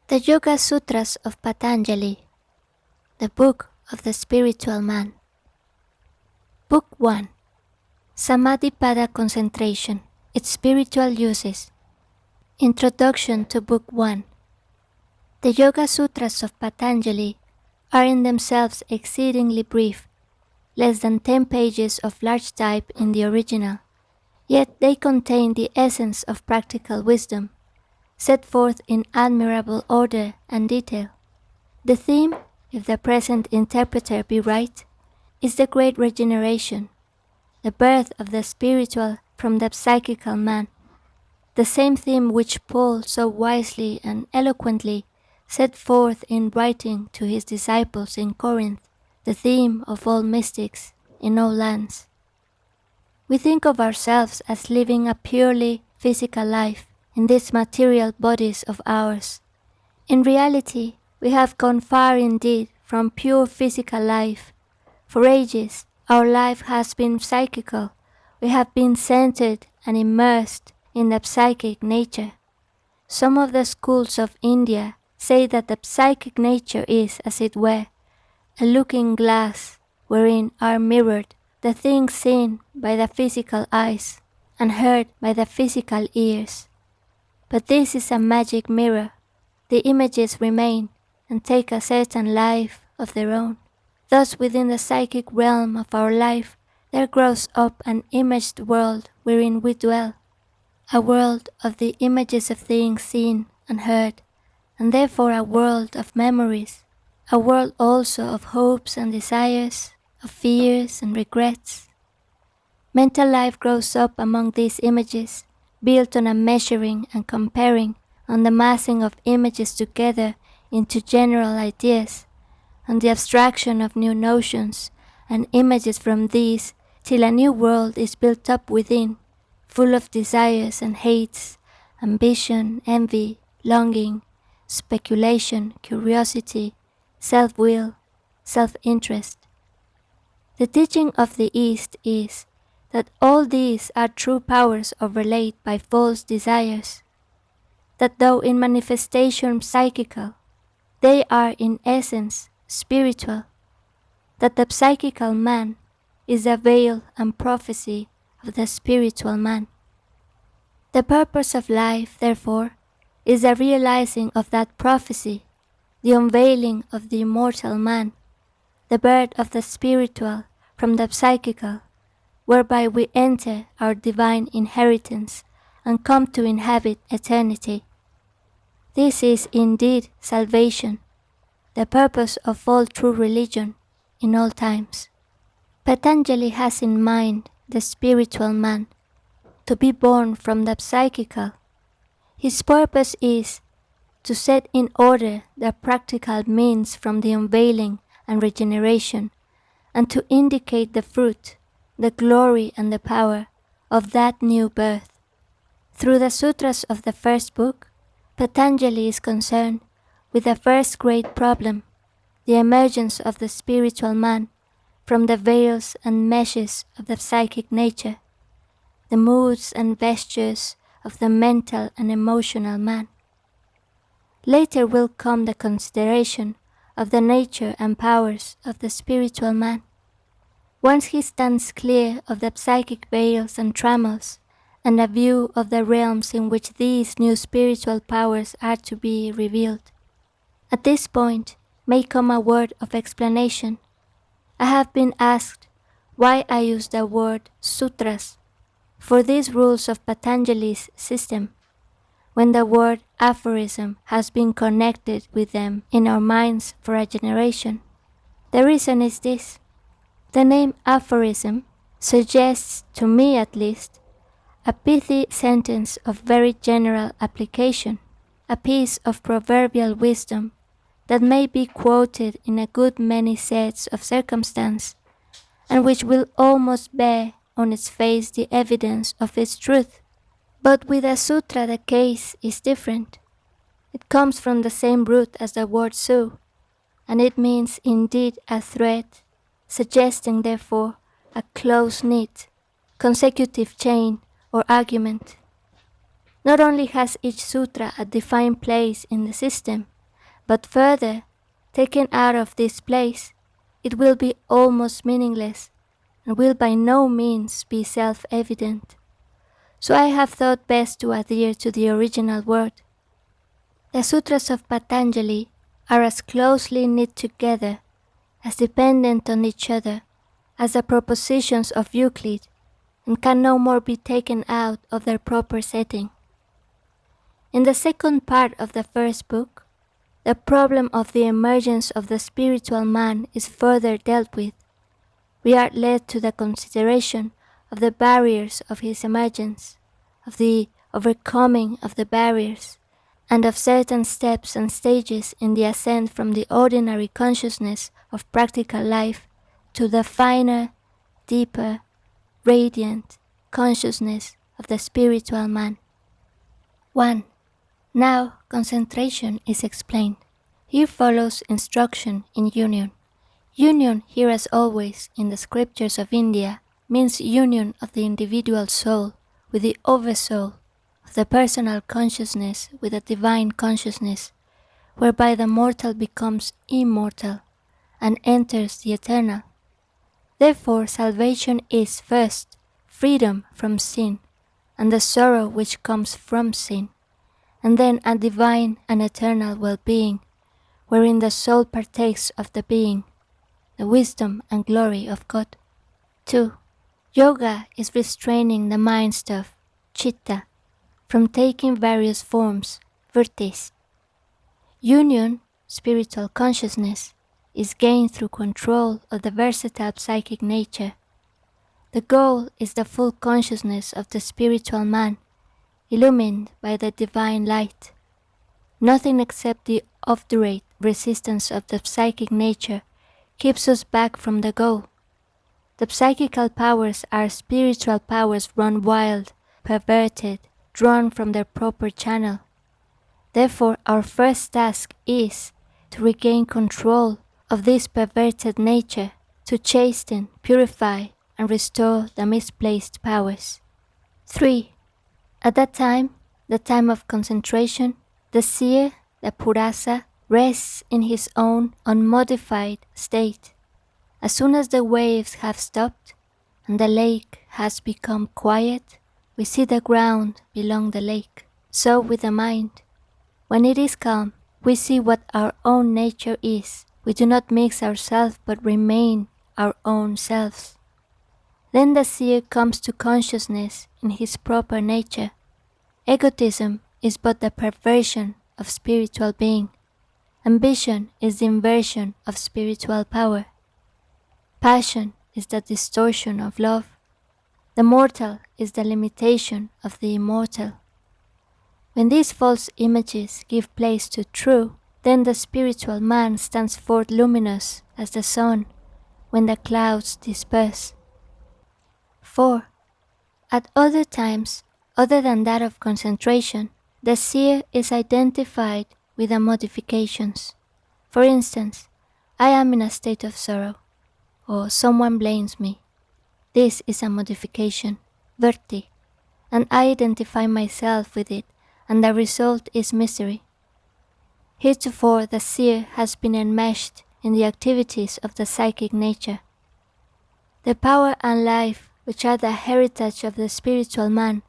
The Yoga Sutras of Patanjali, the Book of the Spiritual Man. Book 1. Samadhipada Concentration, its Spiritual Uses. Introduction to Book 1. The Yoga Sutras of Patanjali are in themselves exceedingly brief, less than 10 pages of large type in the original, yet they contain the essence of practical wisdom, set forth in admirable order and detail. The theme, if the present interpreter be right, is the great regeneration, the birth of the spiritual from the psychical man, the same theme which Paul so wisely and eloquently set forth in writing to his disciples in Corinth, the theme of all mystics in all lands. We think of ourselves as living a purely physical life in these material bodies of ours. In reality, we have gone far indeed from pure physical life. For ages, our life has been psychical. We have been centered and immersed in the psychic nature. Some of the schools of India say that the psychic nature is, as it were, a looking glass wherein are mirrored the things seen by the physical eyes and heard by the physical ears. But this is a magic mirror. The images remain and take a certain life of their own. Thus within the psychic realm of our life there grows up an imaged world wherein we dwell, a world of the images of things seen and heard, and therefore a world of memories, a world also of hopes and desires, of fears and regrets. Mental life grows up among these images, built on a measuring and comparing, on the massing of images together into general ideas, on the abstraction of new notions and images from these, till a new world is built up within, full of desires and hates, ambition, envy, longing, speculation, curiosity, self-will, self-interest. The teaching of the East is that all these are true powers overlaid by false desires, that though in manifestation psychical, they are in essence spiritual, that the psychical man is the veil and prophecy of the spiritual man. The purpose of life, therefore, is the realizing of that prophecy, the unveiling of the immortal man, the birth of the spiritual from the psychical, whereby we enter our divine inheritance and come to inhabit eternity. This is indeed salvation, the purpose of all true religion in all times. Patanjali has in mind the spiritual man, to be born from the psychical. His purpose is to set in order the practical means from the unveiling and regeneration, and to indicate the fruit, the glory and the power of that new birth. Through the sutras of the first book, Patanjali is concerned with the first great problem, the emergence of the spiritual man from the veils and meshes of the psychic nature, the moods and vestures of the mental and emotional man. Later will come the consideration of the nature and powers of the spiritual man. Once he stands clear of the psychic veils and trammels, and a view of the realms in which these new spiritual powers are to be revealed. At this point may come a word of explanation. I have been asked why I use the word sutras for these rules of Patanjali's system, when the word aphorism has been connected with them in our minds for a generation. The reason is this. The name aphorism suggests, to me at least, a pithy sentence of very general application, a piece of proverbial wisdom that may be quoted in a good many sets of circumstance, and which will almost bear on its face the evidence of its truth. But with a sutra the case is different. It comes from the same root as the word su, and it means indeed a thread, suggesting therefore a close-knit, consecutive chain or argument. Not only has each sutra a defined place in the system, But further, taken out of this place, it will be almost meaningless and will by no means be self-evident. So I have thought best to adhere to the original word. The Sutras of Patanjali are as closely knit together, as dependent on each other, as the propositions of Euclid, and can no more be taken out of their proper setting. In the second part of the first book, the problem of the emergence of the spiritual man is further dealt with. We are led to the consideration of the barriers of his emergence, of the overcoming of the barriers, and of certain steps and stages in the ascent from the ordinary consciousness of practical life to the finer, deeper, radiant consciousness of the spiritual man. 1. Now concentration is explained. Here follows instruction in union. Union, here as always in the scriptures of India, means union of the individual soul with the oversoul, of the personal consciousness with the divine consciousness, whereby the mortal becomes immortal and enters the eternal. Therefore salvation is first freedom from sin and the sorrow which comes from sin, and then a divine and eternal well-being, wherein the soul partakes of the being, the wisdom and glory of God. 2. Yoga is restraining the mind stuff, chitta, from taking various forms, vrittis. Union, spiritual consciousness, is gained through control of the versatile psychic nature. The goal is the full consciousness of the spiritual man, illumined by the divine light. Nothing except the obdurate resistance of the psychic nature keeps us back from the goal. The psychical powers are spiritual powers run wild, perverted, drawn from their proper channel. Therefore, our first task is to regain control of this perverted nature, to chasten, purify, and restore the misplaced powers. 3. At that time, the time of concentration, the seer, the purasa, rests in his own unmodified state. As soon as the waves have stopped and the lake has become quiet, we see the ground below the lake. So with the mind. When it is calm, we see what our own nature is. We do not mix ourselves but remain our own selves. Then the seer comes to consciousness in his proper nature. Egotism is but the perversion of spiritual being. Ambition is the inversion of spiritual power. Passion is the distortion of love. The mortal is the limitation of the immortal. When these false images give place to true, then the spiritual man stands forth luminous as the sun when the clouds disperse. 4. At other times, other than that of concentration, the seer is identified with the modifications. For instance, I am in a state of sorrow, or someone blames me. This is a modification, vritti, and I identify myself with it, and the result is misery. Heretofore the seer has been enmeshed in the activities of the psychic nature. The power and life which are the heritage of the spiritual man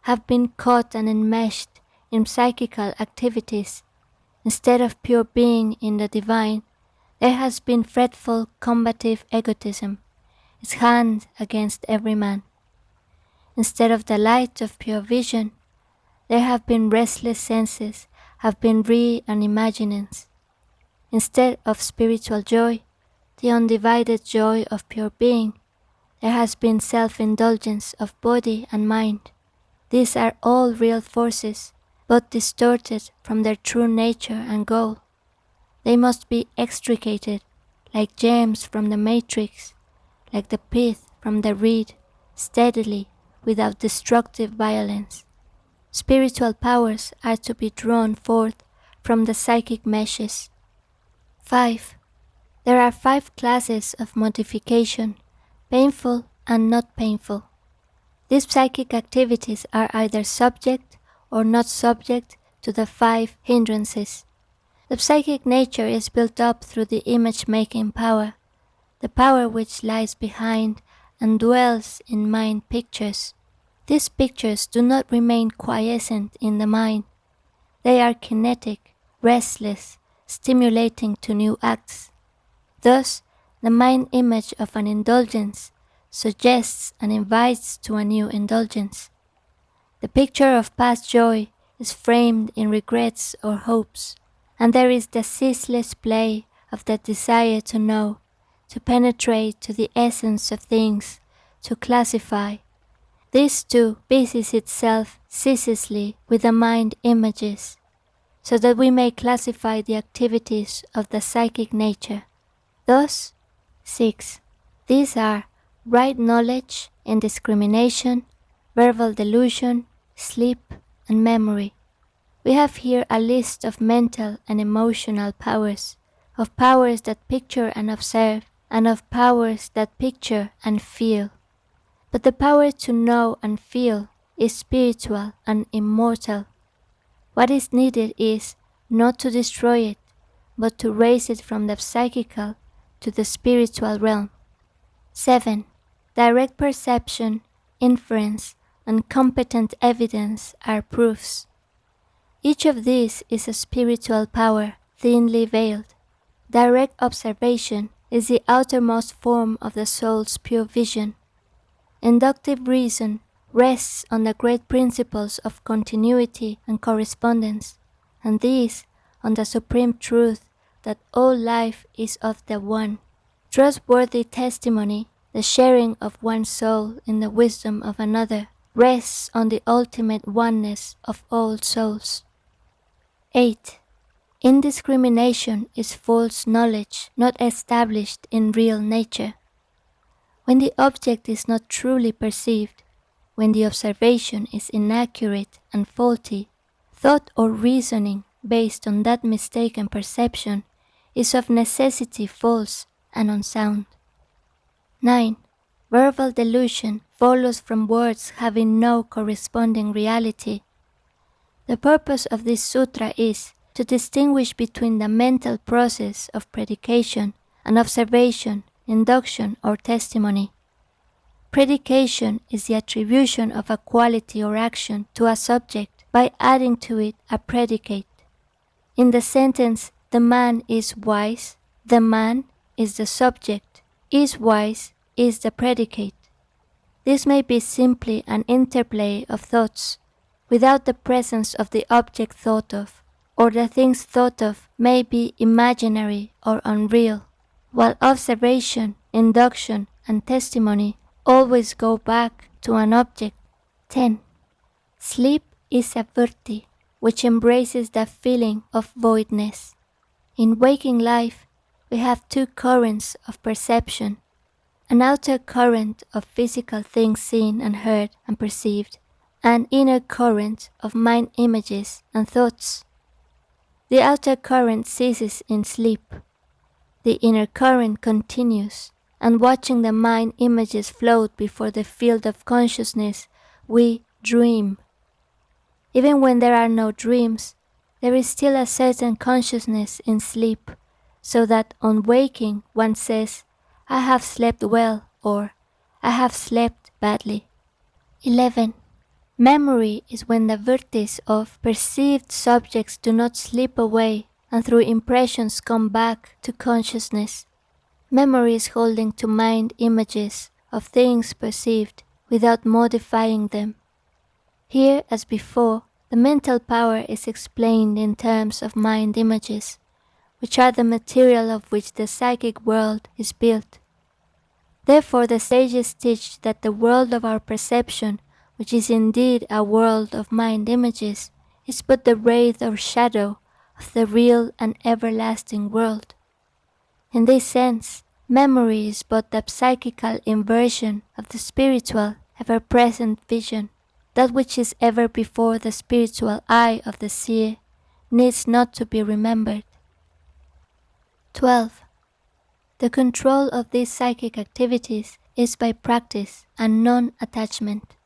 have been caught and enmeshed in psychical activities. Instead of pure being in the divine, there has been fretful, combative egotism, its hand against every man. Instead of the light of pure vision, there have been restless senses, have been and imaginings. Instead of spiritual joy, the undivided joy of pure being, there has been self-indulgence of body and mind. These are all real forces, but distorted from their true nature and goal. They must be extricated, like gems from the matrix, like the pith from the reed, steadily, without destructive violence. Spiritual powers are to be drawn forth from the psychic meshes. 5. There are 5 classes of modification, painful and not painful. These psychic activities are either subject or not subject to the 5 hindrances. The psychic nature is built up through the image-making power, the power which lies behind and dwells in mind pictures. These pictures do not remain quiescent in the mind. They are kinetic, restless, stimulating to new acts. Thus, the mind image of an indulgence suggests and invites to a new indulgence. The picture of past joy is framed in regrets or hopes, and there is the ceaseless play of the desire to know, to penetrate to the essence of things, to classify. This too busies itself ceaselessly with the mind images, so that we may classify the activities of the psychic nature. Thus, 6. These are right knowledge, indiscrimination, verbal delusion, sleep, and memory. We have here a list of mental and emotional powers, of powers that picture and observe, and of powers that picture and feel. But the power to know and feel is spiritual and immortal. What is needed is not to destroy it, but to raise it from the psychical to the spiritual realm. 7. Direct perception, inference, and competent evidence are proofs. Each of these is a spiritual power, thinly veiled. Direct observation is the outermost form of the soul's pure vision. Inductive reason rests on the great principles of continuity and correspondence, and these on the supreme truth that all life is of the One. Trustworthy testimony, the sharing of one soul in the wisdom of another, rests on the ultimate oneness of all souls. 8. Indiscrimination is false knowledge not established in real nature. When the object is not truly perceived, when the observation is inaccurate and faulty, thought or reasoning based on that mistaken perception is of necessity false and unsound. 9. Verbal delusion follows from words having no corresponding reality. The purpose of this sutra is to distinguish between the mental process of predication and observation, induction, or testimony. Predication is the attribution of a quality or action to a subject by adding to it a predicate. In the sentence, the man is wise, the man is the subject, is wise is the predicate. This may be simply an interplay of thoughts, without the presence of the object thought of, or the things thought of may be imaginary or unreal, while observation, induction, and testimony always go back to an object. 10. Sleep is a vritti, which embraces the feeling of voidness. In waking life, we have two currents of perception, an outer current of physical things seen and heard and perceived, an inner current of mind images and thoughts. The outer current ceases in sleep. The inner current continues, and watching the mind images float before the field of consciousness, we dream. Even when there are no dreams, there is still a certain consciousness in sleep, so that on waking one says, I have slept well, or I have slept badly. 11. Memory is when the vrittis of perceived subjects do not slip away and through impressions come back to consciousness. Memory is holding to mind images of things perceived without modifying them. Here, as before, the mental power is explained in terms of mind images, which are the material of which the psychic world is built. Therefore the sages teach that the world of our perception, which is indeed a world of mind images, is but the wraith or shadow of the real and everlasting world. In this sense, memory is but the psychical inversion of the spiritual, ever-present vision. That which is ever before the spiritual eye of the seer needs not to be remembered. 12. The control of these psychic activities is by practice and non-attachment.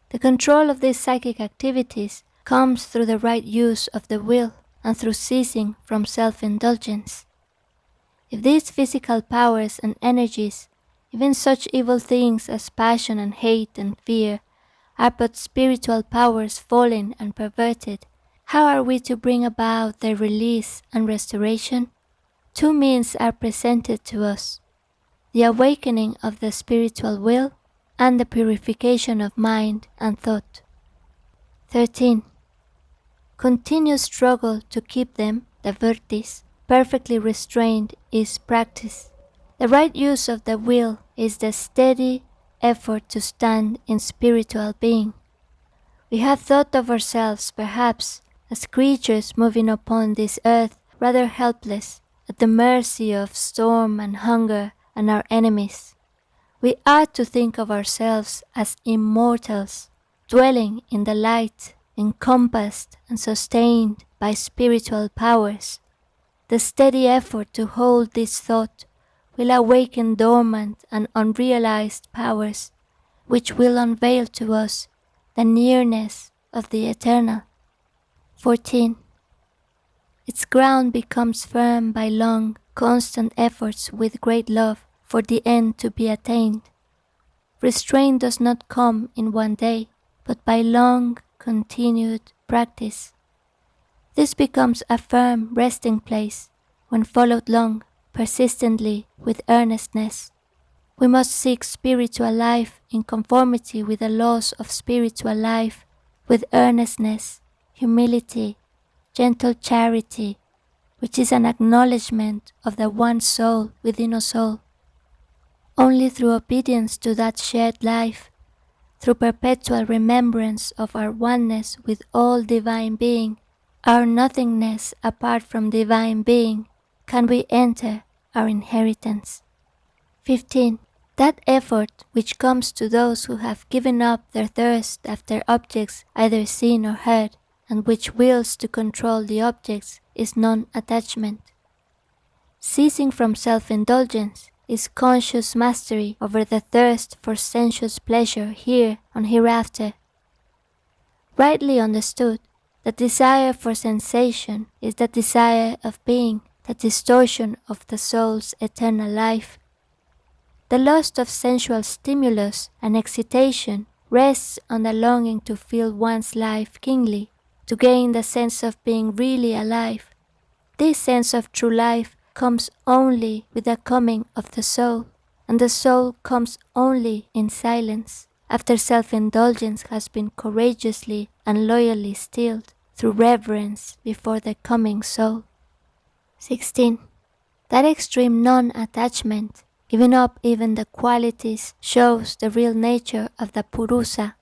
The control of these psychic activities comes through the right use of the will. and through ceasing from self-indulgence. If these physical powers and energies, even such evil things as passion and hate and fear, are but spiritual powers fallen and perverted, how are we to bring about their release and restoration? Two means are presented to us: the awakening of the spiritual will and the purification of mind and thought. 13. Continuous struggle to keep them, the virtis, perfectly restrained is practice. The right use of the will is the steady effort to stand in spiritual being. We have thought of ourselves, perhaps, as creatures moving upon this earth, rather helpless, at the mercy of storm and hunger and our enemies. We ought to think of ourselves as immortals, dwelling in the light, encompassed and sustained by spiritual powers. The steady effort to hold this thought will awaken dormant and unrealized powers, which will unveil to us the nearness of the eternal. 14. Its ground becomes firm by long, constant efforts with great love for the end to be attained. Restraint does not come in one day, but by long, continued practice. This becomes a firm resting place when followed long, persistently, with earnestness. We must seek spiritual life in conformity with the laws of spiritual life, with earnestness, humility, gentle charity, which is an acknowledgement of the one soul within us all. Only through obedience to that shared life, through perpetual remembrance of our oneness with all divine being, our nothingness apart from divine being, can we enter our inheritance. 15. That effort which comes to those who have given up their thirst after objects either seen or heard, and which wills to control the objects, is non-attachment. Ceasing from self-indulgence is conscious mastery over the thirst for sensuous pleasure here and hereafter. Rightly understood, the desire for sensation is the desire of being, the distortion of the soul's eternal life. The lust of sensual stimulus and excitation rests on the longing to feel one's life keenly, to gain the sense of being really alive. This sense of true life comes only with the coming of the soul, and the soul comes only in silence, after self-indulgence has been courageously and loyally stilled through reverence before the coming soul. 16. That extreme non-attachment, giving up even the qualities, shows the real nature of the Purusa.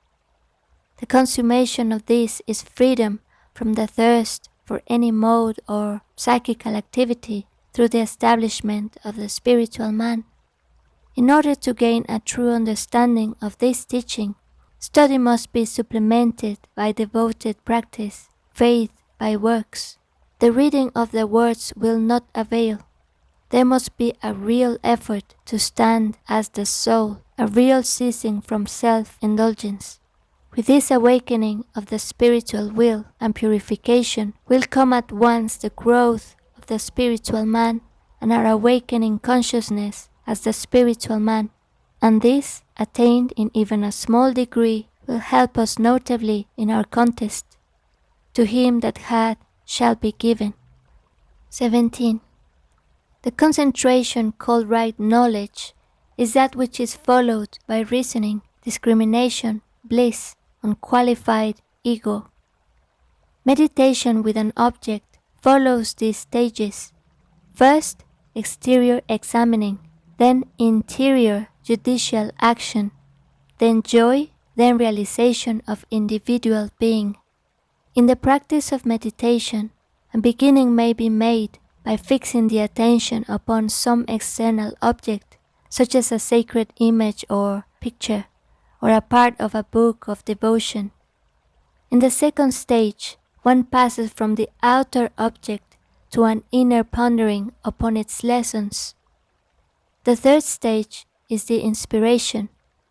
The consummation of this is freedom from the thirst for any mode or psychical activity through the establishment of the spiritual man. In order to gain a true understanding of this teaching, study must be supplemented by devoted practice, faith by works. The reading of the words will not avail. There must be a real effort to stand as the soul, a real ceasing from self-indulgence. With this awakening of the spiritual will and purification will come at once the growth of the spiritual man and our awakening consciousness as the spiritual man, and this, attained in even a small degree, will help us notably in our contest. To him that hath shall be given. 17. The concentration called right knowledge is that which is followed by reasoning, discrimination, bliss, unqualified ego. Meditation with an object follows these stages. First, exterior examining, then interior judicial action, then joy, then realization of individual being. In the practice of meditation, a beginning may be made by fixing the attention upon some external object, such as a sacred image or picture, or a part of a book of devotion. In the second stage, one passes from the outer object to an inner pondering upon its lessons. The third stage is the inspiration,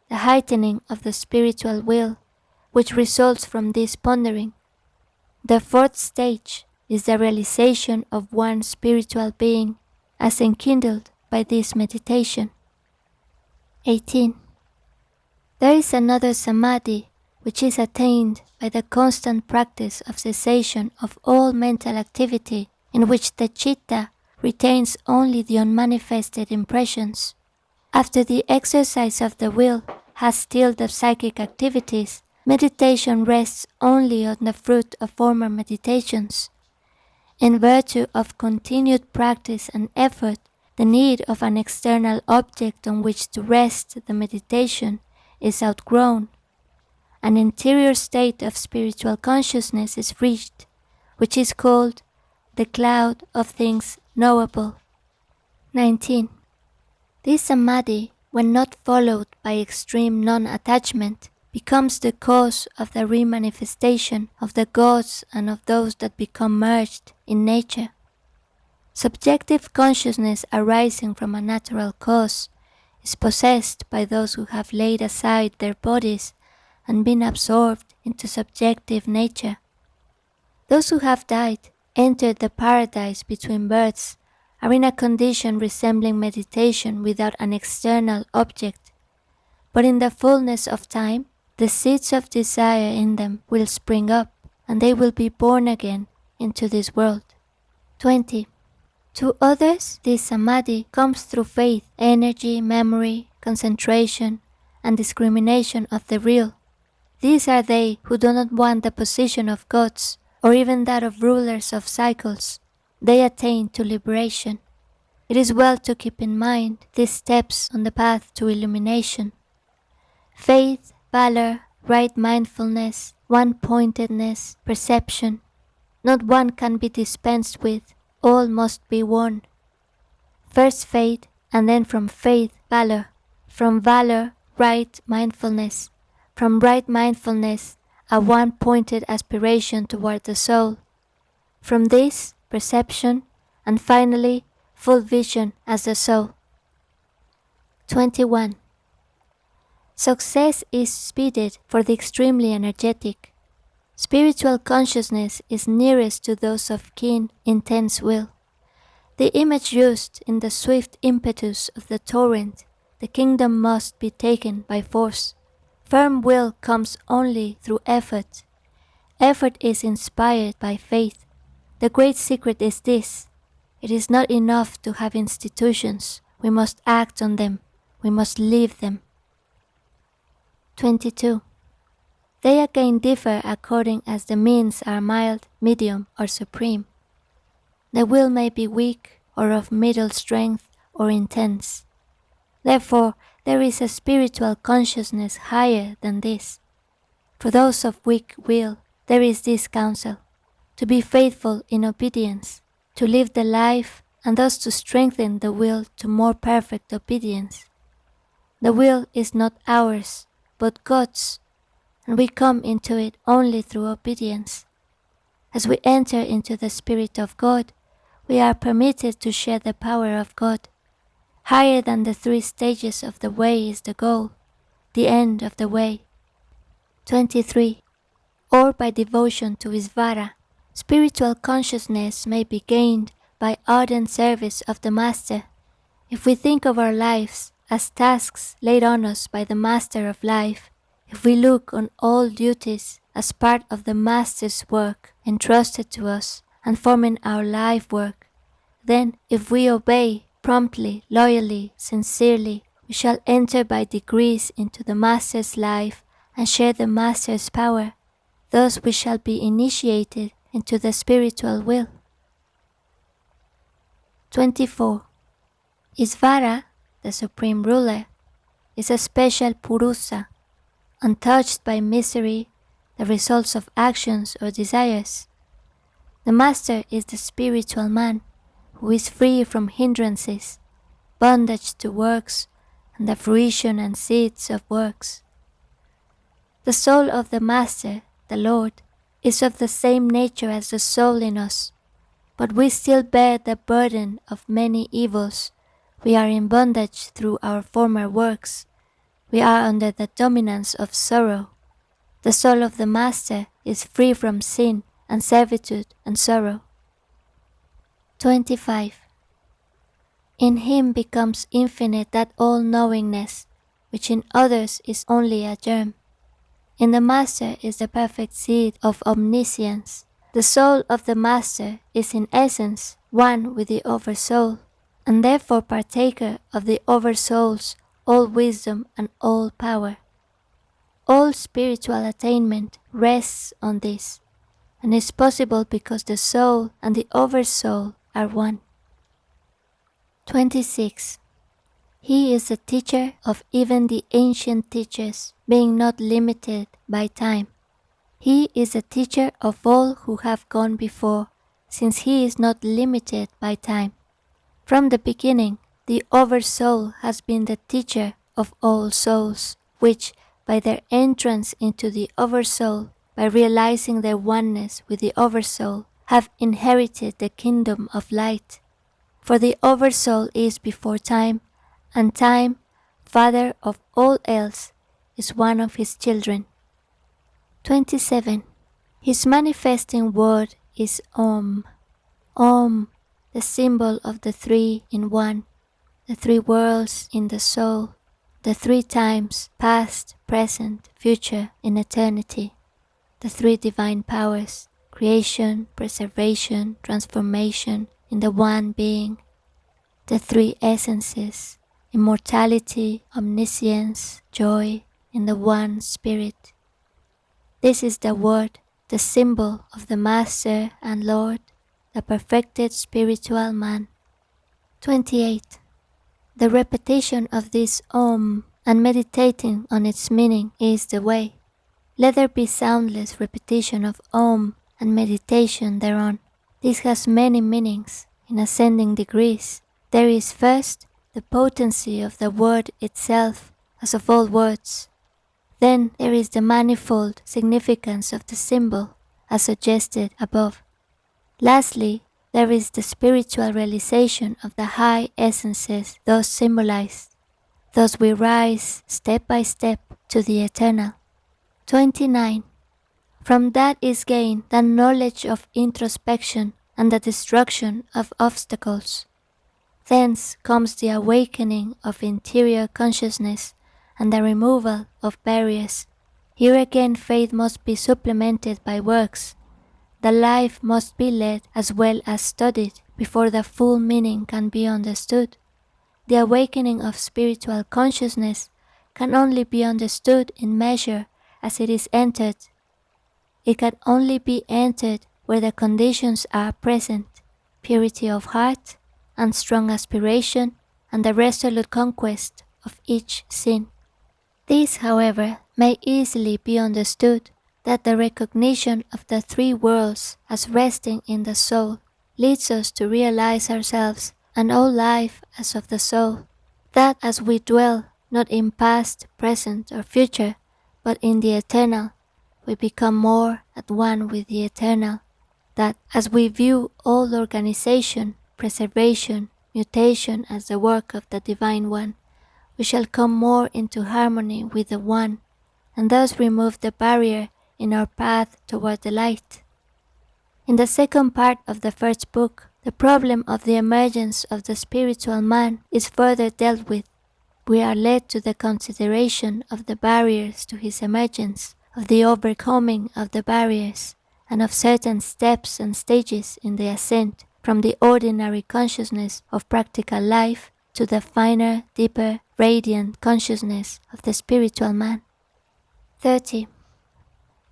the heightening of the spiritual will, which results from this pondering. The fourth stage, is the realization of one spiritual being as enkindled by this meditation. 18. There is another samadhi which is attained by the constant practice of cessation of all mental activity, in which the citta retains only the unmanifested impressions. After the exercise of the will has stilled the psychic activities, meditation rests only on the fruit of former meditations. In virtue of continued practice and effort, the need of an external object on which to rest the meditation is outgrown. An interior state of spiritual consciousness is reached, which is called the cloud of things knowable. 19. This samadhi, when not followed by extreme non-attachment, becomes the cause of the remanifestation of the gods and of those that become merged in nature. Subjective consciousness arising from a natural cause is possessed by those who have laid aside their bodies and been absorbed into subjective nature. Those who have died, entered the paradise between births, are in a condition resembling meditation without an external object, but in the fullness of time, the seeds of desire in them will spring up, and they will be born again into this world. 20. To others, this samadhi comes through faith, energy, memory, concentration, and discrimination of the real. These are they who do not want the position of gods, or even that of rulers of cycles. They attain to liberation. It is well to keep in mind these steps on the path to illumination. Faith, valor, right mindfulness, one-pointedness, perception. Not one can be dispensed with, all must be won. First faith, and then from faith, valor. From valor, right mindfulness. From right mindfulness, a one-pointed aspiration toward the soul. From this, perception, and finally, full vision as the soul. 21. Success is speeded for the extremely energetic. Spiritual consciousness is nearest to those of keen, intense will. The image used in the swift impetus of the torrent, the kingdom must be taken by force. Firm will comes only through effort. Effort is inspired by faith. The great secret is this: it is not enough to have institutions. We must act on them. We must live them. 22. They again differ according as the means are mild, medium, or supreme. The will may be weak, or of middle strength, or intense. Therefore, there is a spiritual consciousness higher than this. For those of weak will, there is this counsel: to be faithful in obedience, to live the life, and thus to strengthen the will to more perfect obedience. The will is not ours, but God's, and we come into it only through obedience. As we enter into the Spirit of God, we are permitted to share the power of God. Higher than the 3 stages of the way is the goal, the end of the way. 23. Or by devotion to Isvara, spiritual consciousness may be gained by ardent service of the Master. If we think of our lives as tasks laid on us by the Master of Life, if we look on all duties as part of the Master's work entrusted to us and forming our life work, then if we obey promptly, loyally, sincerely, we shall enter by degrees into the Master's life and share the Master's power. Thus we shall be initiated into the spiritual will. 24. Isvara, the Supreme Ruler, is a special Purusa, untouched by misery, the results of actions or desires. The Master is the spiritual man, who is free from hindrances, bondage to works, and the fruition and seeds of works. The soul of the Master, the Lord, is of the same nature as the soul in us, but we still bear the burden of many evils. We are in bondage through our former works. We are under the dominance of sorrow. The soul of the Master is free from sin and servitude and sorrow. 25. In him becomes infinite that all-knowingness, which in others is only a germ. In the Master is the perfect seed of omniscience. The soul of the Master is in essence one with the Oversoul, and therefore partaker of the Oversoul's all wisdom and all power. All spiritual attainment rests on this, and is possible because the soul and the Oversoul are one. 26. He is the teacher of even the ancient teachers, being not limited by time. He is the teacher of all who have gone before, since he is not limited by time. From the beginning, the Oversoul has been the teacher of all souls, which, by their entrance into the Oversoul, by realizing their oneness with the Oversoul, have inherited the kingdom of light. For the Oversoul is before time, and time, father of all else, is one of his children. 27. His manifesting word is Om. Om, the symbol of the three in one, the three worlds in the soul, the three times, past, present, future, in eternity, the three divine powers, creation, preservation, transformation, in the one being, the three essences, immortality, omniscience, joy, in the one Spirit. This is the word, the symbol of the Master and Lord, the perfected spiritual man. 28. The repetition of this Om and meditating on its meaning is the way. Let there be soundless repetition of Om and meditation thereon. This has many meanings in ascending degrees. There is first the potency of the word itself, as of all words. Then there is the manifold significance of the symbol, as suggested above. Lastly, there is the spiritual realization of the high essences thus symbolized. Thus we rise step by step to the eternal. 29. From that is gained the knowledge of introspection and the destruction of obstacles. Thence comes the awakening of interior consciousness and the removal of barriers. Here again faith must be supplemented by works. The life must be led as well as studied before the full meaning can be understood. The awakening of spiritual consciousness can only be understood in measure as it is entered. It can only be entered where the conditions are present: purity of heart, and strong aspiration, and the resolute conquest of each sin. This, however, may easily be understood, that the recognition of the three worlds as resting in the soul leads us to realize ourselves and all life as of the soul, that as we dwell not in past, present, or future, but in the eternal, we become more at one with the eternal, that as we view all organization, preservation, mutation as the work of the Divine One, we shall come more into harmony with the One, and thus remove the barrier in our path toward the light. In the second part of the first book, the problem of the emergence of the spiritual man is further dealt with. We are led to the consideration of the barriers to his emergence, of the overcoming of the barriers, and of certain steps and stages in the ascent from the ordinary consciousness of practical life to the finer, deeper, radiant consciousness of the spiritual man. 30.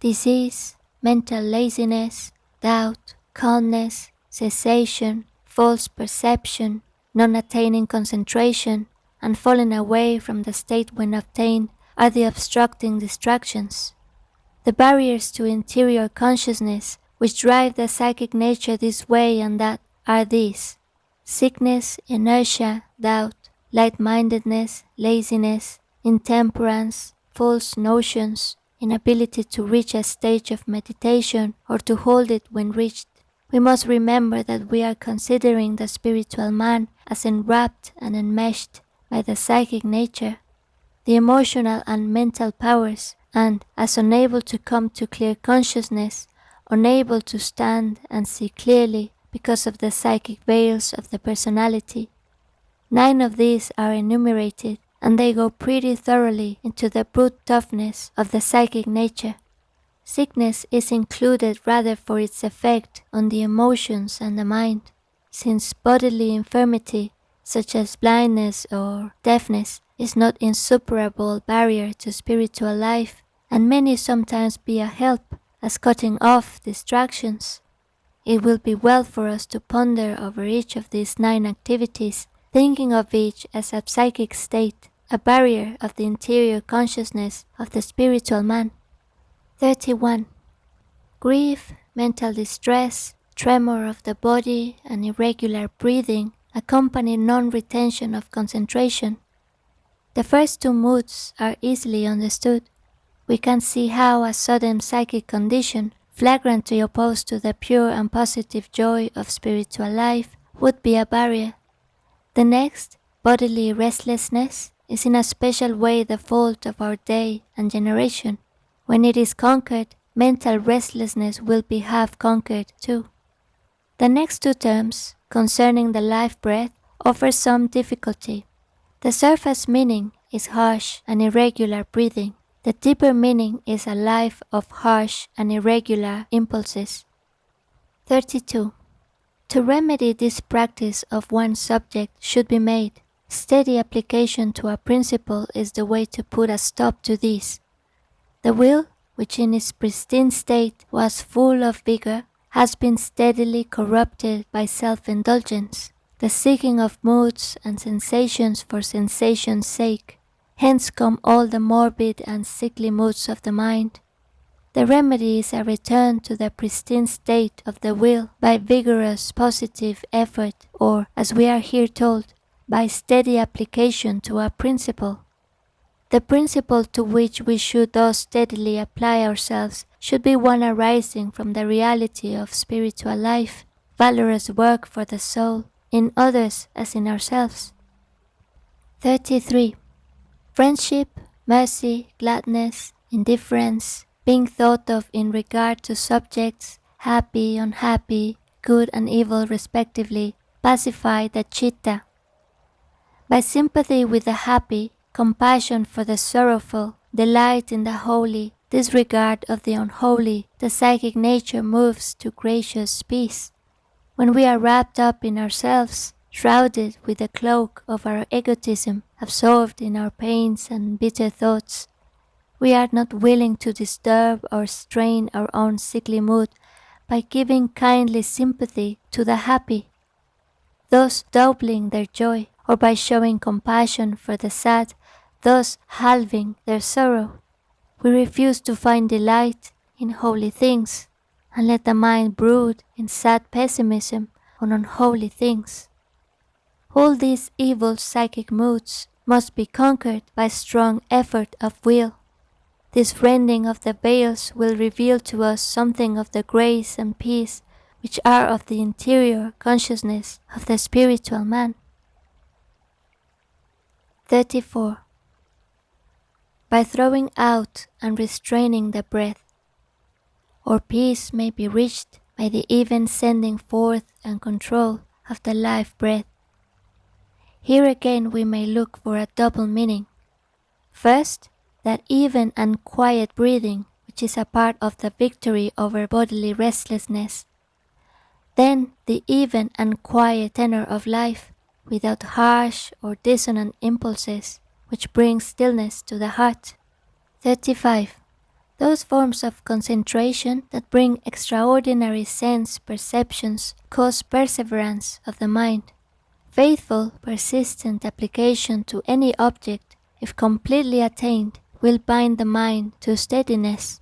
Disease, mental laziness, doubt, calmness, cessation, false perception, non-attaining concentration, and falling away from the state when obtained are the obstructing distractions. The barriers to interior consciousness which drive the psychic nature this way and that are these: sickness, inertia, doubt, light-mindedness, laziness, intemperance, false notions, inability to reach a stage of meditation or to hold it when reached. We must remember that we are considering the spiritual man as enwrapped and enmeshed by the psychic nature, the emotional and mental powers, and as unable to come to clear consciousness, unable to stand and see clearly because of the psychic veils of the personality. 9 of these are enumerated, and they go pretty thoroughly into the brute toughness of the psychic nature. Sickness is included rather for its effect on the emotions and the mind, since bodily infirmity, such as blindness or deafness, is not an insuperable barrier to spiritual life, and may sometimes be a help as cutting off distractions. It will be well for us to ponder over each of these 9 activities, thinking of each as a psychic state, a barrier of the interior consciousness of the spiritual man. 31. Grief, mental distress, tremor of the body, and irregular breathing accompany non-retention of concentration. The first 2 moods are easily understood. We can see how a sudden psychic condition, flagrantly opposed to the pure and positive joy of spiritual life, would be a barrier. The next, bodily restlessness, is in a special way the fault of our day and generation. When it is conquered, mental restlessness will be half conquered too. The next 2 terms, concerning the life breath, offer some difficulty. The surface meaning is harsh and irregular breathing. The deeper meaning is a life of harsh and irregular impulses. 32. To remedy this practice of one subject should be made. Steady application to a principle is the way to put a stop to this. The will, which in its pristine state was full of vigor, has been steadily corrupted by self-indulgence, the seeking of moods and sensations for sensation's sake. Hence come all the morbid and sickly moods of the mind. The remedy is a return to the pristine state of the will by vigorous positive effort, or, as we are here told, by steady application to a principle. The principle to which we should thus steadily apply ourselves should be one arising from the reality of spiritual life, valorous work for the soul, in others as in ourselves. 33. Friendship, mercy, gladness, indifference, being thought of in regard to subjects, happy, unhappy, good and evil respectively, pacify the citta. By sympathy with the happy, compassion for the sorrowful, delight in the holy, disregard of the unholy, the psychic nature moves to gracious peace. When we are wrapped up in ourselves, shrouded with the cloak of our egotism, absorbed in our pains and bitter thoughts, we are not willing to disturb or strain our own sickly mood by giving kindly sympathy to the happy, thus doubling their joy, or by showing compassion for the sad, thus halving their sorrow. We refuse to find delight in holy things, and let the mind brood in sad pessimism on unholy things. All these evil psychic moods must be conquered by strong effort of will. This rending of the veils will reveal to us something of the grace and peace which are of the interior consciousness of the spiritual man. 34. By throwing out and restraining the breath, or peace may be reached by the even sending forth and control of the life breath. Here again we may look for a double meaning. First, that even and quiet breathing which is a part of the victory over bodily restlessness. Then the even and quiet tenor of life, without harsh or dissonant impulses, which brings stillness to the heart. 35. Those forms of concentration that bring extraordinary sense perceptions cause perseverance of the mind. Faithful, persistent application to any object, if completely attained, will bind the mind to steadiness.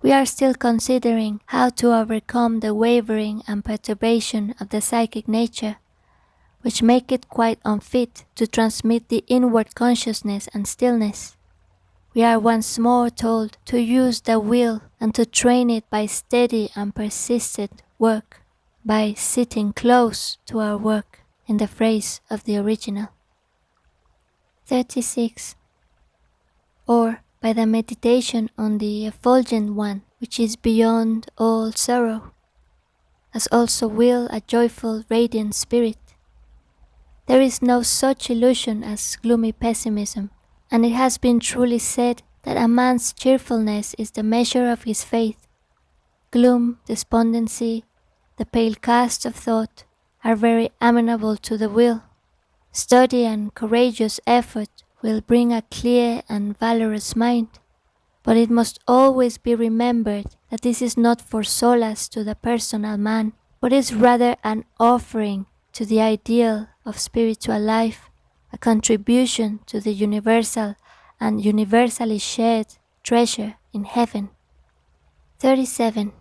We are still considering how to overcome the wavering and perturbation of the psychic nature, which make it quite unfit to transmit the inward consciousness and stillness. We are once more told to use the will and to train it by steady and persistent work, by sitting close to our work, in the phrase of the original. 36. Or by the meditation on the effulgent one, which is beyond all sorrow. as also will a joyful, radiant spirit. There is no such illusion as gloomy pessimism, and it has been truly said that a man's cheerfulness is the measure of his faith. Gloom, despondency, the pale cast of thought are very amenable to the will. Study and courageous effort will bring a clear and valorous mind, but it must always be remembered that this is not for solace to the personal man, but is rather an offering to the ideal of spiritual life, a contribution to the universal and universally shared treasure in heaven. 37.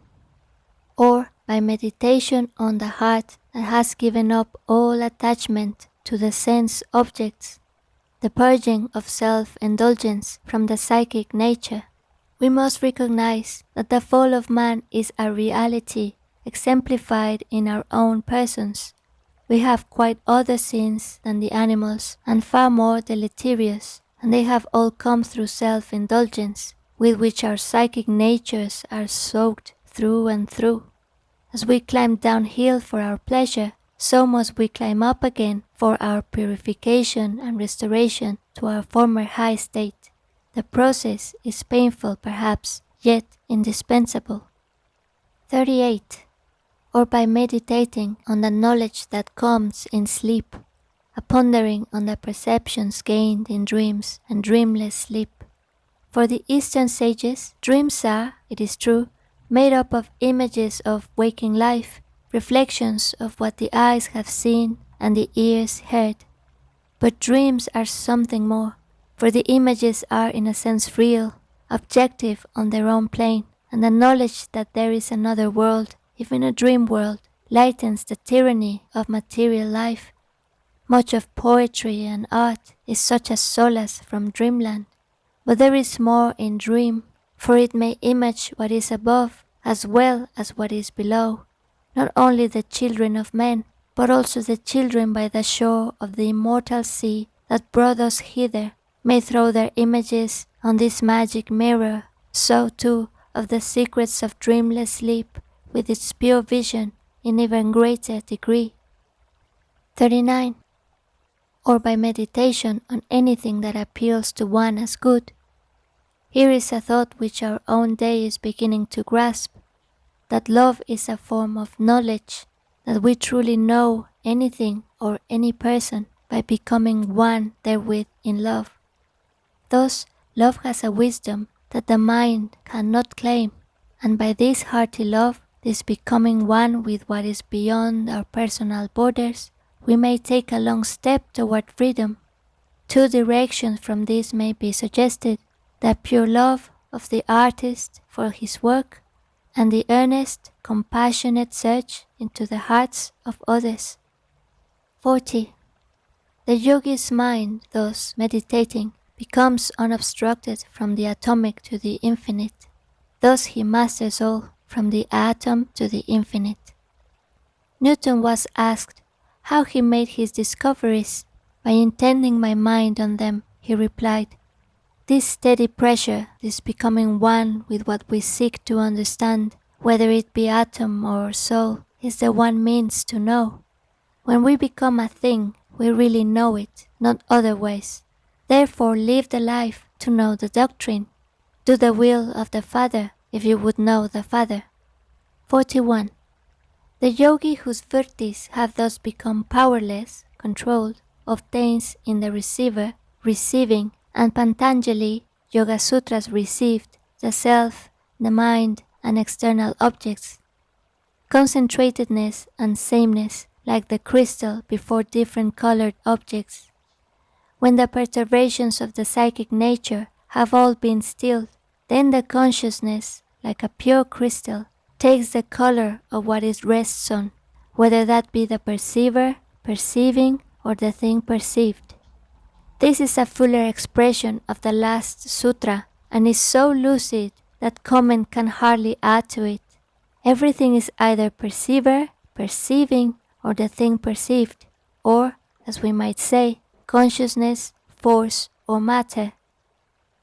Or by meditation on the heart that has given up all attachment to the sense objects, the purging of self-indulgence from the psychic nature. We must recognize that the fall of man is a reality exemplified in our own persons. We have quite other sins than the animals and far more deleterious, and they have all come through self-indulgence, with which our psychic natures are soaked through and through. As we climb downhill for our pleasure, so must we climb up again for our purification and restoration to our former high state. The process is painful perhaps, yet indispensable. 38. Or by meditating on the knowledge that comes in sleep, a pondering on the perceptions gained in dreams and dreamless sleep. For the Eastern sages, dreams are, it is true, made up of images of waking life, reflections of what the eyes have seen and the ears heard. But dreams are something more, for the images are in a sense real, objective on their own plane, and the knowledge that there is another world, even a dream world, lightens the tyranny of material life. Much of poetry and art is such a solace from dreamland, but there is more in dream, for it may image what is above as well as what is below, not only the children of men, but also the children by the shore of the immortal sea that brought us hither may throw their images on this magic mirror, so too of the secrets of dreamless sleep with its pure vision in even greater degree. 39. Or by meditation on anything that appeals to one as good. Here is a thought which our own day is beginning to grasp, that love is a form of knowledge, that we truly know anything or any person by becoming one therewith in love. Thus, love has a wisdom that the mind cannot claim, and by this hearty love, this becoming one with what is beyond our personal borders, we may take a long step toward freedom. Two directions from this may be suggested: the pure love of the artist for his work, and the earnest, compassionate search into the hearts of others. 40. The yogi's mind, thus meditating, becomes unobstructed from the atomic to the infinite. Thus he masters all, from the atom to the infinite. Newton was asked how he made his discoveries. By intending my mind on them, he replied, this steady pressure, this becoming one with what we seek to understand, whether it be atom or soul, is the one means to know. When we become a thing, we really know it, not otherwise. Therefore live the life to know the doctrine. Do the will of the Father if you would know the Father. 41. The yogi whose virtis have thus become powerless, controlled, obtains in the receiver, receiving, and Patanjali, Yoga Sutras received, the self, the mind, and external objects. Concentratedness and sameness like the crystal before different colored objects. When the perturbations of the psychic nature have all been stilled, then the consciousness, like a pure crystal, takes the color of what it rests on, whether that be the perceiver, perceiving, or the thing perceived. This is a fuller expression of the last sutra, and is so lucid that comment can hardly add to it. Everything is either perceiver, perceiving, or the thing perceived, or, as we might say, consciousness, force, or matter.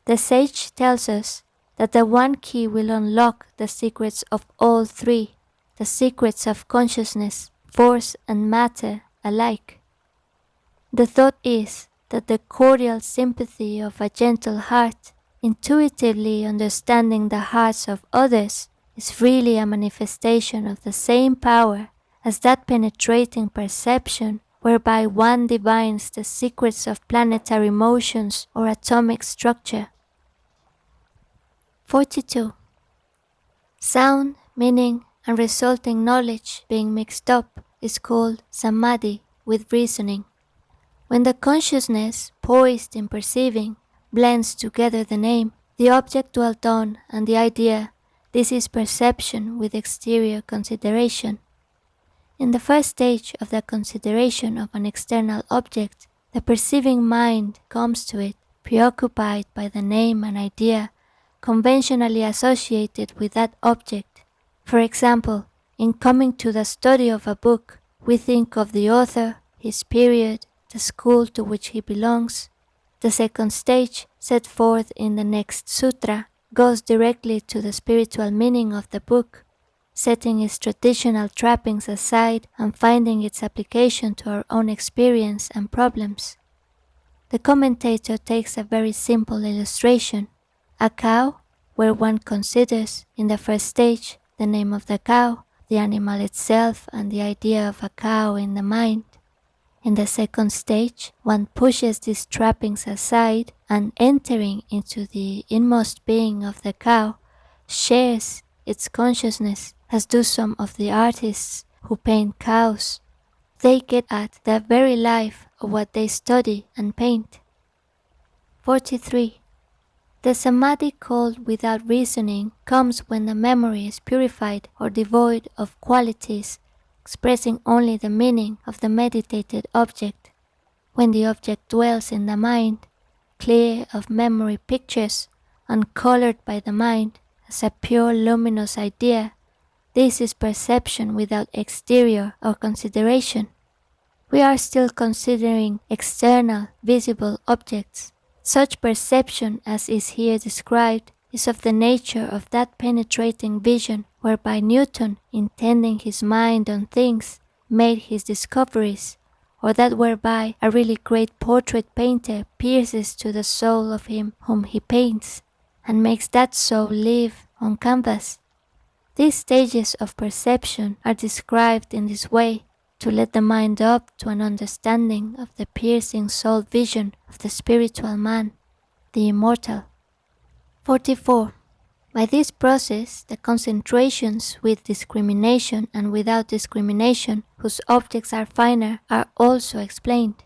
The sage tells us that the one key will unlock the secrets of all three, the secrets of consciousness, force and matter alike. The thought is that the cordial sympathy of a gentle heart, intuitively understanding the hearts of others, is really a manifestation of the same power as that penetrating perception whereby one divines the secrets of planetary motions or atomic structure. 42. Sound, meaning, and resulting knowledge being mixed up is called samadhi with reasoning. When the consciousness, poised in perceiving, blends together the name, the object dwelt on, and the idea, this is perception with exterior consideration. In the first stage of the consideration of an external object, the perceiving mind comes to it, preoccupied by the name and idea conventionally associated with that object. For example, in coming to the study of a book, we think of the author, his period, the school to which he belongs. The second stage, set forth in the next sutra, goes directly to the spiritual meaning of the book, setting its traditional trappings aside and finding its application to our own experience and problems. The commentator takes a very simple illustration. A cow, where one considers, in the first stage, the name of the cow, the animal itself, and the idea of a cow in the mind. In the second stage, one pushes these trappings aside and, entering into the inmost being of the cow, shares its consciousness, as do some of the artists who paint cows. They get at the very life of what they study and paint. 43. The samadhi called without reasoning comes when the memory is purified or devoid of qualities, expressing only the meaning of the meditated object. When the object dwells in the mind, clear of memory pictures, uncolored by the mind, as a pure luminous idea, this is perception without exterior or consideration. We are still considering external, visible objects. Such perception as is here described is of the nature of that penetrating vision whereby Newton, intending his mind on things, made his discoveries, or that whereby a really great portrait painter pierces to the soul of him whom he paints, and makes that soul live on canvas. These stages of perception are described in this way, to let the mind up to an understanding of the piercing soul vision of the spiritual man, the immortal. 44. By this process, the concentrations with discrimination and without discrimination, whose objects are finer, are also explained.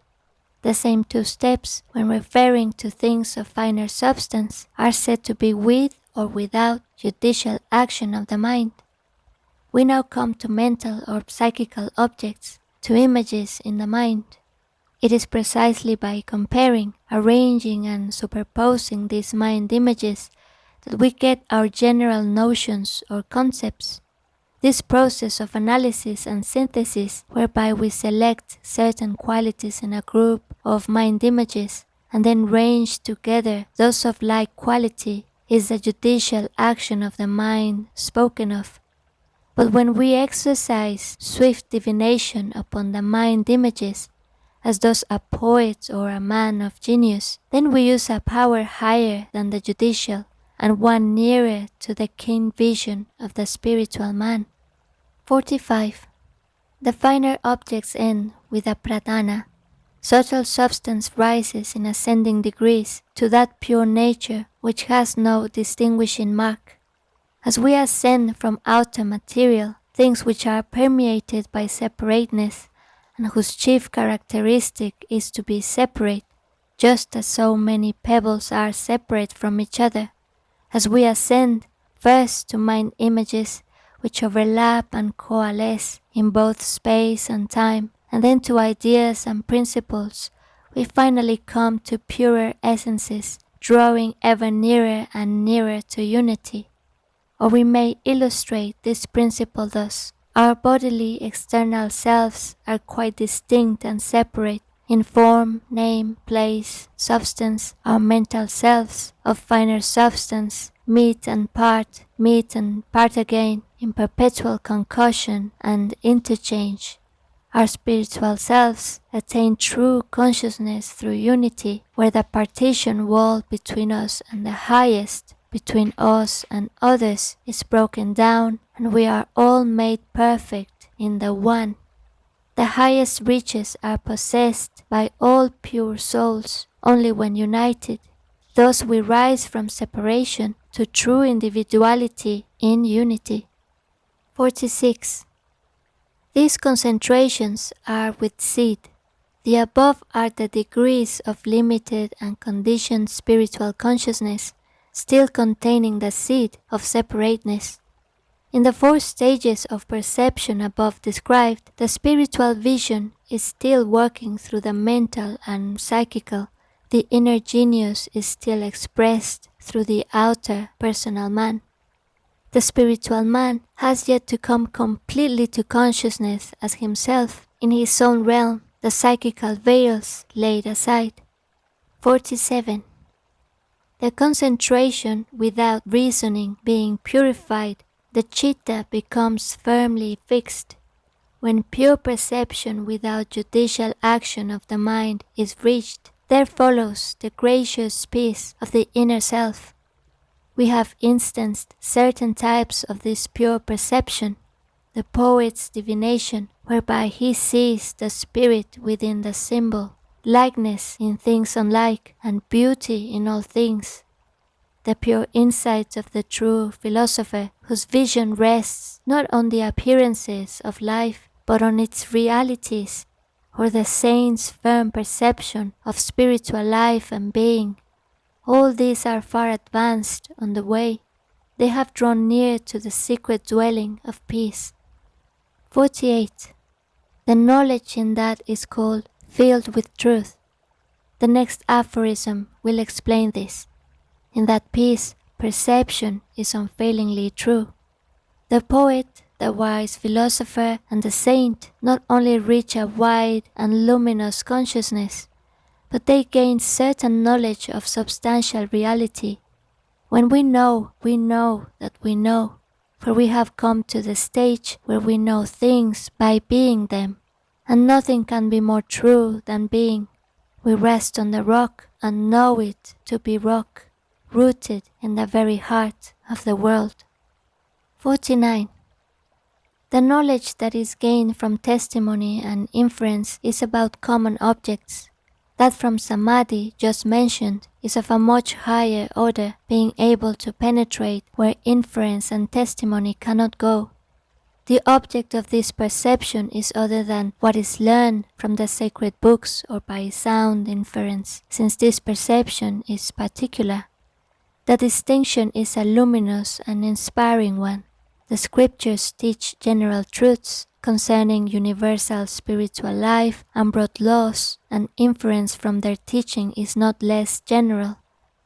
The same two steps, when referring to things of finer substance, are said to be with or without judicial action of the mind. We now come to mental or psychical objects, to images in the mind. It is precisely by comparing, arranging and superposing these mind images that we get our general notions or concepts. This process of analysis and synthesis, whereby we select certain qualities in a group of mind images and then range together those of like quality, is the judicial action of the mind spoken of. But when we exercise swift divination upon the mind images, as does a poet or a man of genius, then we use a power higher than the judicial, and one nearer to the keen vision of the spiritual man. 45. The finer objects end with a pradhana. Subtle substance rises in ascending degrees to that pure nature which has no distinguishing mark. As we ascend from outer material, things which are permeated by separateness and whose chief characteristic is to be separate, just as so many pebbles are separate from each other, as we ascend first to mind images which overlap and coalesce in both space and time, and then to ideas and principles, we finally come to purer essences, drawing ever nearer and nearer to unity. Or we may illustrate this principle thus. Our bodily external selves are quite distinct and separate. In form, name, place, substance, our mental selves of finer substance meet and part again in perpetual concussion and interchange. Our spiritual selves attain true consciousness through unity, where the partition wall between us and the highest, between us and others, is broken down, and we are all made perfect in the One. The highest riches are possessed by all pure souls only when united. Thus we rise from separation to true individuality in unity. 46. These concentrations are with seed. The above are the degrees of limited and conditioned spiritual consciousness, still containing the seed of separateness. In the 4 stages of perception above described, the spiritual vision is still working through the mental and psychical. The inner genius is still expressed through the outer personal man. The spiritual man has yet to come completely to consciousness as himself. In his own realm, the psychical veils laid aside. 47. The concentration without reasoning being purified, the citta becomes firmly fixed. When pure perception without judicial action of the mind is reached, there follows the gracious peace of the inner self. We have instanced certain types of this pure perception, the poet's divination, whereby he sees the spirit within the symbol, likeness in things unlike, and beauty in all things. The pure insight of the true philosopher, whose vision rests not on the appearances of life, but on its realities, or the saint's firm perception of spiritual life and being. All these are far advanced on the way. They have drawn near to the secret dwelling of peace. 48. The knowledge in that is called filled with truth. The next aphorism will explain this. In that peace, perception is unfailingly true. The poet, the wise philosopher, and the saint not only reach a wide and luminous consciousness, but they gain certain knowledge of substantial reality. When we know that we know, for we have come to the stage where we know things by being them, and nothing can be more true than being. We rest on the rock and know it to be rock, rooted in the very heart of the world. 49. The knowledge that is gained from testimony and inference is about common objects. That from samadhi just mentioned is of a much higher order, being able to penetrate where inference and testimony cannot go. The object of this perception is other than what is learned from the sacred books or by sound inference, since this perception is particular. The distinction is a luminous and inspiring one. The scriptures teach general truths concerning universal spiritual life and broad laws, and inference from their teaching is not less general.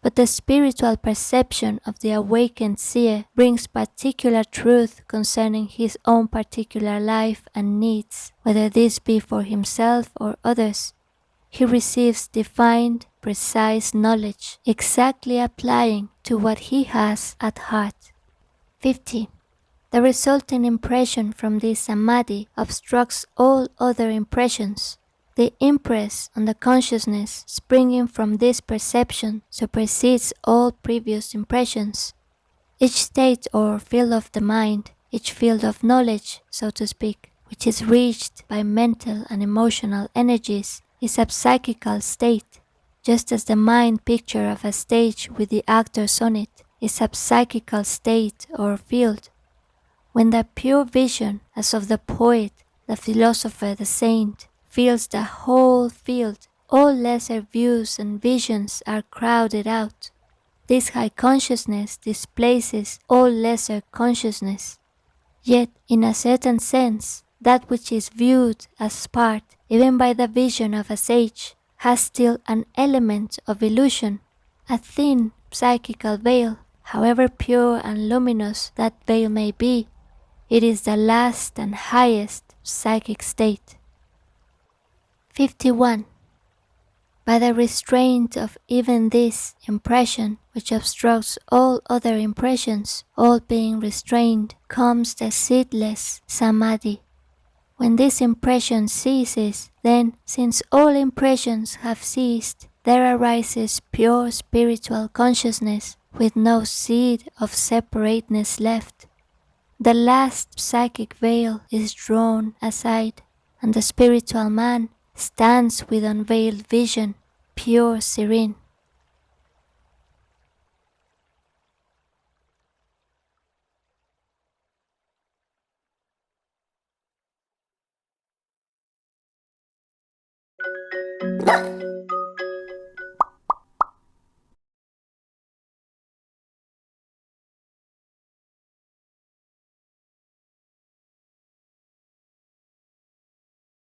But the spiritual perception of the awakened seer brings particular truth concerning his own particular life and needs, whether this be for himself or others. He receives defined, precise knowledge, exactly applying to what he has at heart. 50. The resulting impression from this samadhi obstructs all other impressions. The impress on the consciousness springing from this perception supersedes all previous impressions. Each state or field of the mind, each field of knowledge, so to speak, which is reached by mental and emotional energies, is a psychical state, just as the mind picture of a stage with the actors on it is a psychical state or field. When the pure vision, as of the poet, the philosopher, the saint, fills the whole field, all lesser views and visions are crowded out. This high consciousness displaces all lesser consciousness. Yet, in a certain sense, that which is viewed as part, even by the vision of a sage, has still an element of illusion, a thin psychical veil. However pure and luminous that veil may be, it is the last and highest psychic state. 51. By the restraint of even this impression, which obstructs all other impressions, all being restrained, comes the seedless samadhi. When this impression ceases, then, since all impressions have ceased, there arises pure spiritual consciousness with no seed of separateness left. The last psychic veil is drawn aside, and the spiritual man stands with unveiled vision, pure serene.